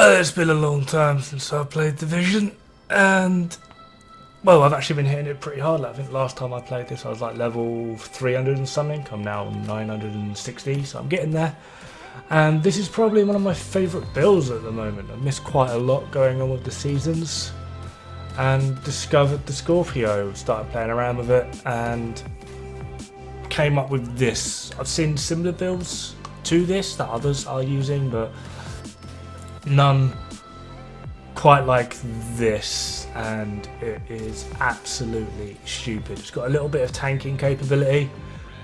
It's been a long time since I played Division, and well, I've actually been hitting it pretty hard. I think last time I played this, I was like level 300 and something. I'm now 960, so I'm getting there. And this is probably one of my favourite builds at the moment. I've missed quite a lot going on with the seasons, and discovered the Scorpio. Started playing around with it, and came up with this. I've seen similar builds to this that others are using, but none quite like this, and it is absolutely stupid. It's got a little bit of tanking capability.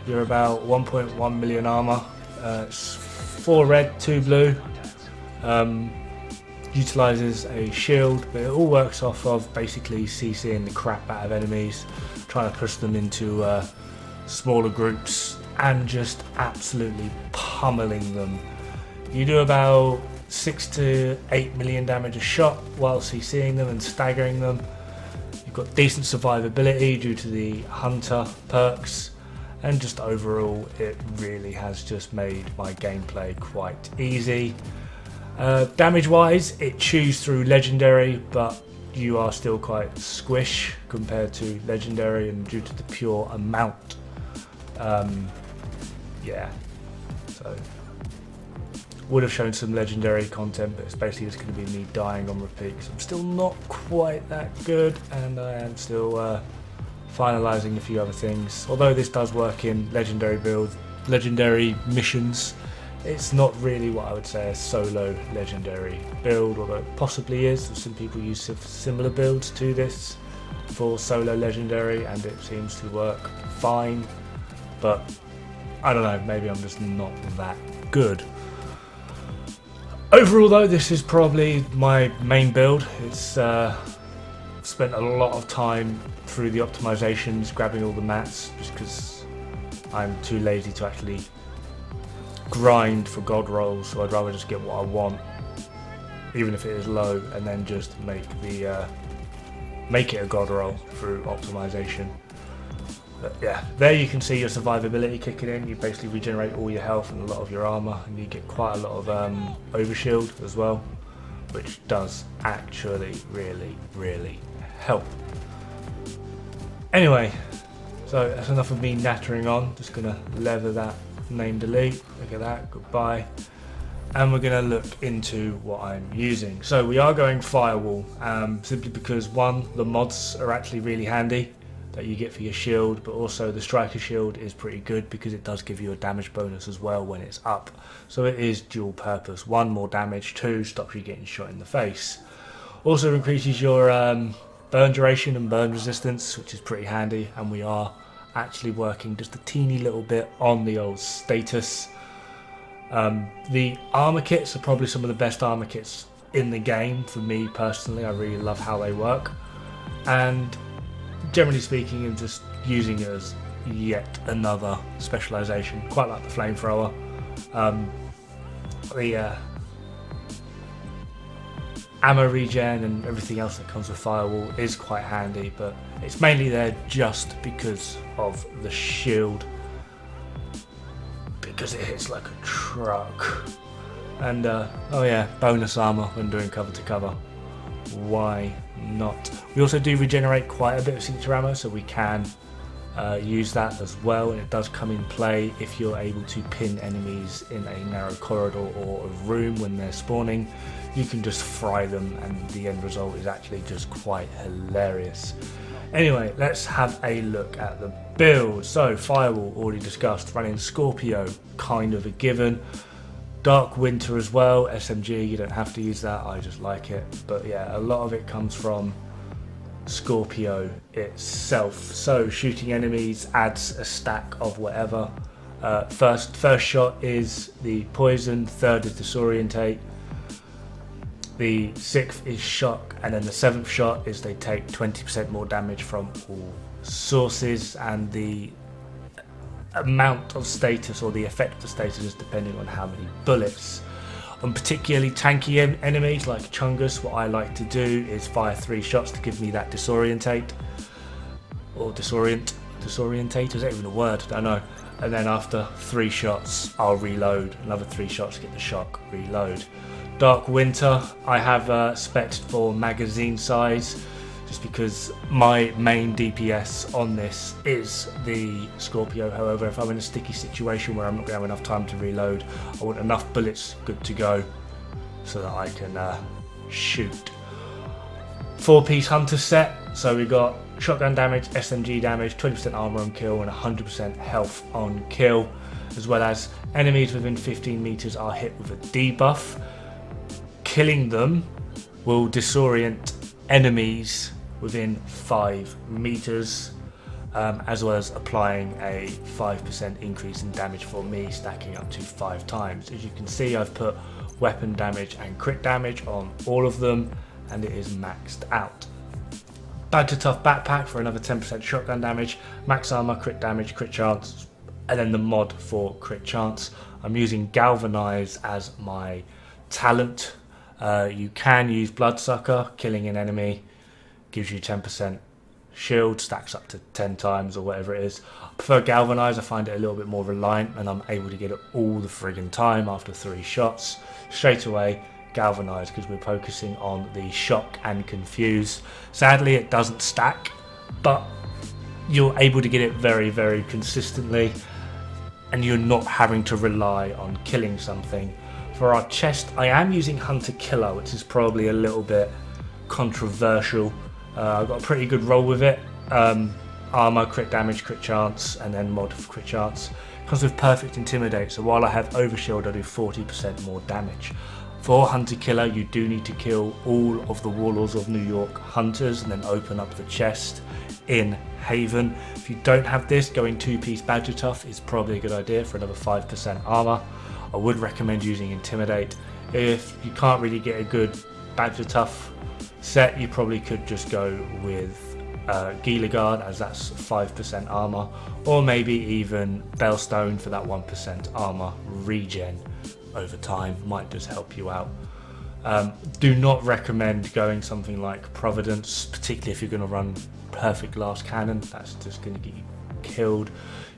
You're about 1.1 million armor. It's 4 red, 2 blue. Utilizes a shield, but it all works off of basically CCing the crap out of enemies, trying to push them into smaller groups, and just absolutely pummeling them. You do about 6 to 8 million damage a shot while CCing them and staggering them. You've got decent survivability due to the hunter perks, and just overall it really has just made my gameplay quite easy. Damage wise, it chews through legendary, but you are still quite squish compared to legendary, and due to the pure amount. Yeah, so would have shown some legendary content, but it's basically just going to be me dying on repeat, because I'm still not quite that good, and I am still finalising a few other things. Although this does work in legendary builds, legendary missions, it's not really what I would say a solo legendary build, although it possibly is. Some people use similar builds to this for solo legendary, and it seems to work fine, but I don't know, maybe I'm just not that good. Overall though, this is probably my main build. It's spent a lot of time through the optimizations, grabbing all the mats, just because I'm too lazy to actually grind for god rolls, so I'd rather just get what I want, even if it is low, and then just make it a god roll through optimization. But yeah, there you can see your survivability kicking in. You basically regenerate all your health and a lot of your armor, and you get quite a lot of overshield as well, which does actually really help. Anyway, so that's enough of me nattering on. Just gonna lever that name delete. Look at that, goodbye. And we're gonna look into what I'm using. So we are going firewall, simply because one, the mods are actually really handy that you get for your shield, but also the striker shield is pretty good because it does give you a damage bonus as well when it's up. So it is dual purpose. 1, more damage, 2, stops you getting shot in the face. Also increases your burn duration and burn resistance, which is pretty handy, and we are actually working just a teeny little bit on the old status. The armor kits are probably some of the best armor kits in the game for me personally. I really love how they work, and generally speaking, I'm just using it as yet another specialization. Quite like the flamethrower. The ammo regen and everything else that comes with firewall is quite handy, but it's mainly there just because of the shield, because it hits like a truck. And oh yeah, bonus armor when doing cover to cover. Why not? We also do regenerate quite a bit of signature ammo, so we can use that as well, and it does come in play if you're able to pin enemies in a narrow corridor or a room when they're spawning. You can just fry them, and the end result is actually just quite hilarious. Anyway, let's have a look at the build. So firewall already discussed, running Scorpio, kind of a given. Dark Winter as well, SMG, you don't have to use that, I just like it. But yeah, a lot of it comes from Scorpio itself. So shooting enemies adds a stack of whatever. First shot is the poison, third is disorientate, the 6th is shock, and then the 7th shot is they take 20% more damage from all sources, and the amount of status or the effect of status is depending on how many bullets. On particularly tanky enemies like Chungus, what I like to do is fire 3 shots to give me that disorientate, or disorientate, is that even a word? I don't know. and then after 3 shots I'll reload, another 3 shots, get the shock, reload. Dark Winter I have spec'd for magazine size, just because my main DPS on this is the Scorpio. However, if I'm in a sticky situation where I'm not going to have enough time to reload, I want enough bullets good to go so that I can shoot. 4-piece hunter set, so we got shotgun damage, SMG damage, 20% armor on kill and 100% health on kill, as well as enemies within 15 meters are hit with a debuff. Killing them will disorient enemies within 5 meters, as well as applying a 5% increase in damage for me, stacking up to 5 times. As you can see, I've put weapon damage and crit damage on all of them, and it is maxed out. Badger Tough backpack for another 10% shotgun damage, max armor, crit damage, crit chance, and then the mod for crit chance. I'm using Galvanize as my talent. You can use Bloodsucker, killing an enemy gives you 10% shield, stacks up to 10 times or whatever it is. I prefer Galvanize, I find it a little bit more reliant and I'm able to get it all the friggin' time after 3 shots. Straight away, Galvanize, because we're focusing on the shock and confuse. Sadly, it doesn't stack, but you're able to get it very, very consistently and you're not having to rely on killing something. For our chest, I am using Hunter Killer, which is probably a little bit controversial. I've got a pretty good roll with it. Armor, crit damage, crit chance, and then mod for crit chance. Comes with Perfect Intimidate, so while I have Overshield, I do 40% more damage. For Hunter Killer, you do need to kill all of the Warlords of New York hunters and then open up the chest in Haven. If you don't have this, going 2-piece Badger Tough is probably a good idea for another 5% armor. I would recommend using Intimidate. If you can't really get a good Badger Tough set, you probably could just go with Gila Guard, as that's 5% armor, or maybe even Bellstone for that 1% armor regen over time, might just help you out. Do not recommend going something like Providence, particularly if you're going to run Perfect Last Cannon. That's just going to get you killed.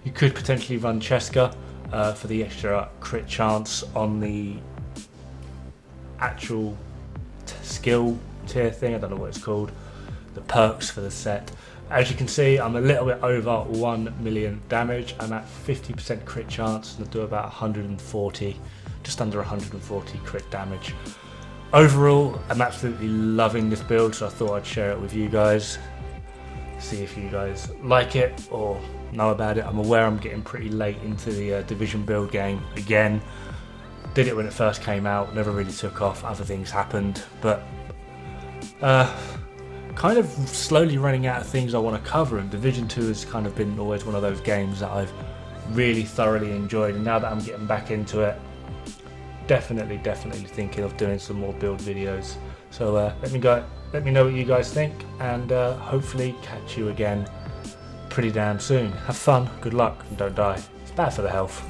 You could potentially run Cheska for the extra crit chance on the actual skill tier thing, I don't know what it's called, the perks for the set. As you can see, I'm a little bit over 1 million damage. I'm at 50% crit chance and I do about 140, just under 140 crit damage. Overall, I'm absolutely loving this build, so I thought I'd share it with you guys, see if you guys like it or know about it. I'm aware I'm getting pretty late into the Division build game again. Did it when it first came out, never really took off, other things happened, but kind of slowly running out of things I want to cover, and Division 2 has kind of been always one of those games that I've really thoroughly enjoyed, and now that I'm getting back into it, definitely thinking of doing some more build videos. So let me know what you guys think, and hopefully catch you again pretty damn soon. Have fun, good luck, and don't die. It's bad for the health.